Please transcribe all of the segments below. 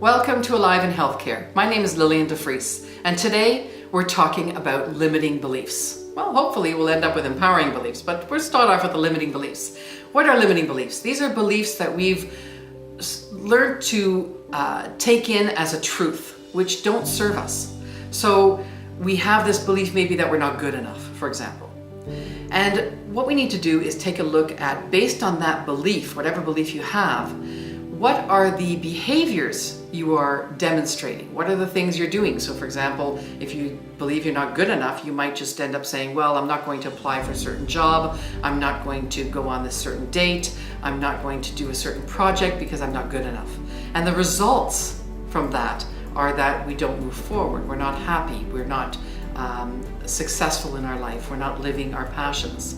Welcome to Alive in Healthcare. My name is Lillian DeFries, and today we're talking about limiting beliefs. Well, hopefully we'll end up with empowering beliefs, but we'll start off with the limiting beliefs. What are limiting beliefs? These are beliefs that we've learned to take in as a truth, which don't serve us. So we have this belief maybe that we're not good enough, for example. And what we need to do is take a look at, based on that belief, whatever belief you have, what are the behaviors you are demonstrating? What are the things you're doing? So for example, if you believe you're not good enough, you might just end up saying, well, I'm not going to apply for a certain job, I'm not going to go on this certain date, I'm not going to do a certain project because I'm not good enough. And the results from that are that we don't move forward, we're not happy, we're not successful in our life, we're not living our passions.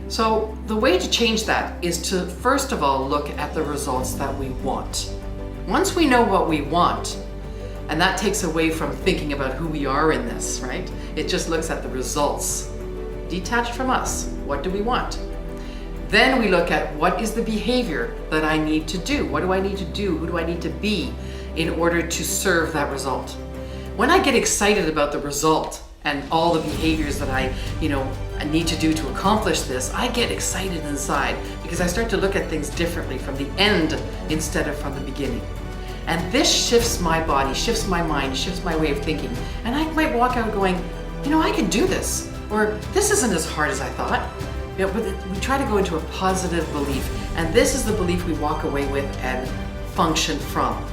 So the way to change that is to first of all look at the results that we want. Once we know what we want, and that takes away from thinking about who we are in this, right? It just looks at the results, detached from us. What do we want? Then we look at what is the behavior that I need to do? What do I need to do? Who do I need to be in order to serve that result? When I get excited about the result and all the behaviors that I need to do to accomplish this, I get excited inside because I start to look at things differently from the end instead of from the beginning. And this shifts my body, shifts my mind, shifts my way of thinking. And I might walk out going, I can do this, or this isn't as hard as I thought. But we try to go into a positive belief, and this is the belief we walk away with and function from.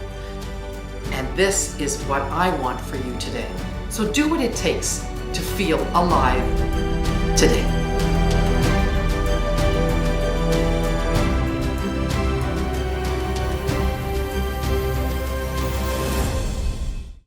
And this is what I want for you today. So do what it takes to feel alive today.